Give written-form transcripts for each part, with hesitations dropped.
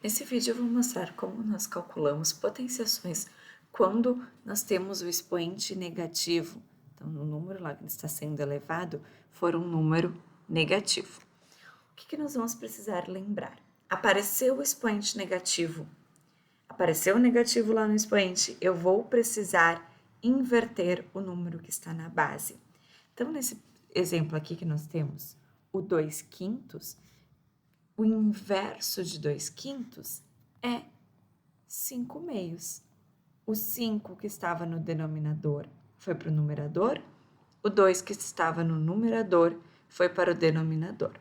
Nesse vídeo eu vou mostrar como nós calculamos potenciações quando nós temos o expoente negativo. Então, o número lá que está sendo elevado for um número negativo. O que nós vamos precisar lembrar? Apareceu o expoente negativo. Apareceu o negativo lá no expoente, eu vou precisar inverter o número que está na base. Então, nesse exemplo aqui que nós temos o 2/5, o inverso de 2/5 é 5/2. O 5 que estava no denominador foi para o numerador, o 2 que estava no numerador foi para o denominador.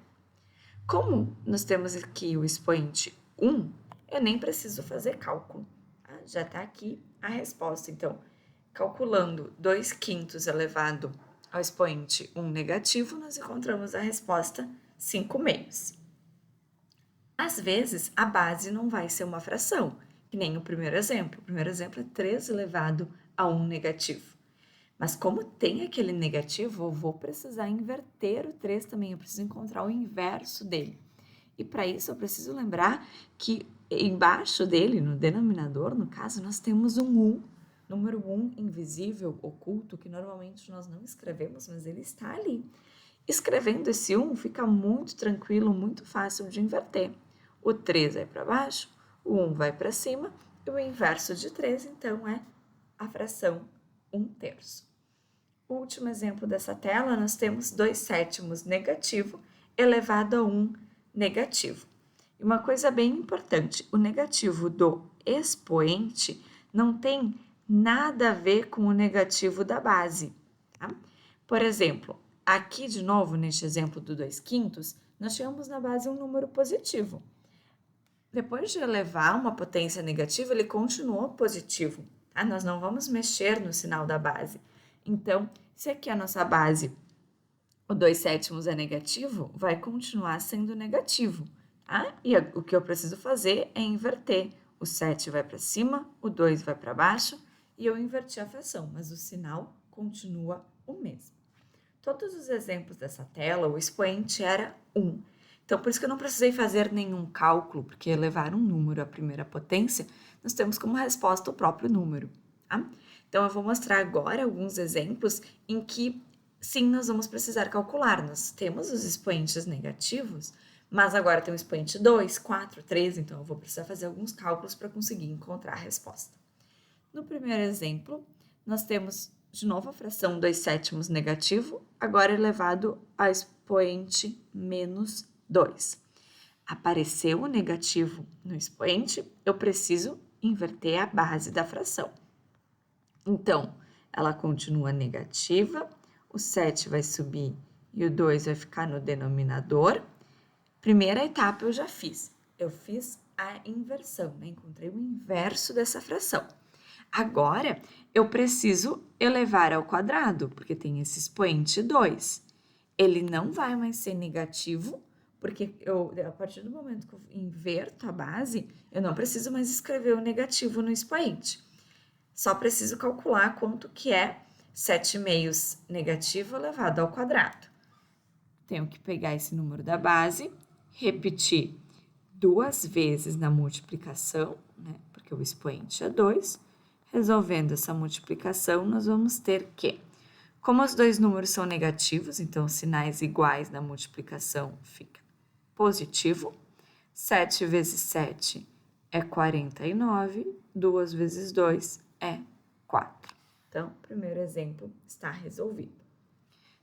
Como nós temos aqui o expoente 1, eu nem preciso fazer cálculo, tá? Já está aqui a resposta. Então, calculando 2/5 elevado ao expoente 1 negativo, nós encontramos a resposta 5/2. Às vezes, a base não vai ser uma fração, que nem o primeiro exemplo. O primeiro exemplo é 3 elevado a 1 negativo. Mas como tem aquele negativo, eu vou precisar inverter o 3 também, eu preciso encontrar o inverso dele. E para isso eu preciso lembrar que embaixo dele, no denominador, no caso, nós temos um 1, número 1 invisível, oculto, que normalmente nós não escrevemos, mas ele está ali. Escrevendo esse 1 fica muito tranquilo, muito fácil de inverter. O 3 vai para baixo, o 1 vai para cima, e o inverso de 3, então, é a fração 1/3. O último exemplo dessa tela, nós temos 2/7 negativo elevado a 1 negativo. E uma coisa bem importante, o negativo do expoente não tem nada a ver com o negativo da base. Tá? Por exemplo, aqui de novo, neste exemplo do 2/5, nós tínhamos na base um número positivo. Depois de elevar uma potência negativa, ele continuou positivo. Tá? Nós não vamos mexer no sinal da base. Então, se aqui a nossa base, o 2/7 é negativo, vai continuar sendo negativo. Tá? E o que eu preciso fazer é inverter. O 7 vai para cima, o 2 vai para baixo, e eu inverti a fração, mas o sinal continua o mesmo. Todos os exemplos dessa tela, o expoente era 1. Então, por isso que eu não precisei fazer nenhum cálculo, porque elevar um número à primeira potência, nós temos como resposta o próprio número. Tá? Então, eu vou mostrar agora alguns exemplos em que, sim, nós vamos precisar calcular. Nós temos os expoentes negativos, mas agora tem o expoente 2, 4, 3, então eu vou precisar fazer alguns cálculos para conseguir encontrar a resposta. No primeiro exemplo, nós temos de novo a fração 2/7 negativo, agora elevado a expoente menos 2. Apareceu o negativo no expoente, eu preciso inverter a base da fração. Então, ela continua negativa, o 7 vai subir e o 2 vai ficar no denominador. Primeira etapa eu já fiz. Eu fiz a inversão, né? Encontrei o inverso dessa fração. Agora, eu preciso elevar ao quadrado, porque tem esse expoente 2. Ele não vai mais ser negativo, porque a partir do momento que eu inverto a base, eu não preciso mais escrever o negativo no expoente. Só preciso calcular quanto que é 7/2 negativo elevado ao quadrado. Tenho que pegar esse número da base, repetir 2 vezes na multiplicação, né? Porque o expoente é 2. Resolvendo essa multiplicação, nós vamos ter que, como os dois números são negativos, então sinais iguais na multiplicação fica positivo. 7 vezes 7 é 49, 2 vezes 2 é 4. Então, o primeiro exemplo está resolvido.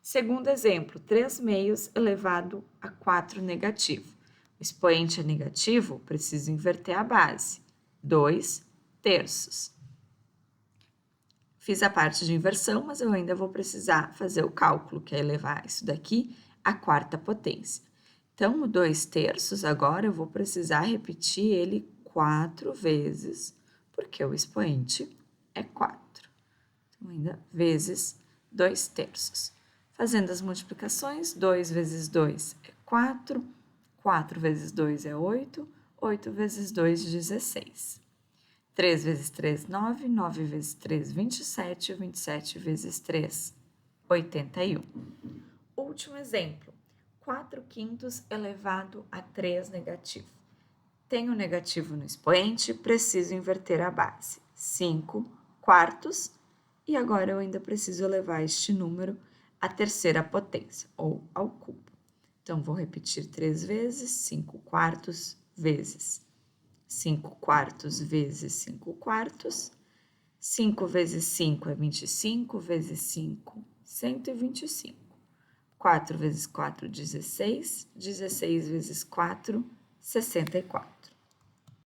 Segundo exemplo, 3/2 elevado a 4 negativo. O expoente é negativo, preciso inverter a base. 2/3. Fiz a parte de inversão, mas eu ainda vou precisar fazer o cálculo, que é elevar isso daqui à quarta potência. Então, o 2/3 agora eu vou precisar repetir ele 4 vezes, porque o expoente é 4. Então, ainda vezes 2/3. Fazendo as multiplicações, 2 vezes 2 é 4, 4 vezes 2 é 8, 8 vezes 2, 16. 3 vezes 3, 9, 9 vezes 3, 27, 27 vezes 3, 81. Último exemplo, 4/5 elevado a 3 negativo. Tenho negativo no expoente, preciso inverter a base. 5 quartos, e agora eu ainda preciso elevar este número à terceira potência, ou ao cubo. Então, vou repetir 3 vezes, 5 quartos vezes 5 quartos vezes 5 quartos. 5 vezes 5 é 25, vezes 5, 125. 4 vezes 4, 16. 16 vezes 4, 64.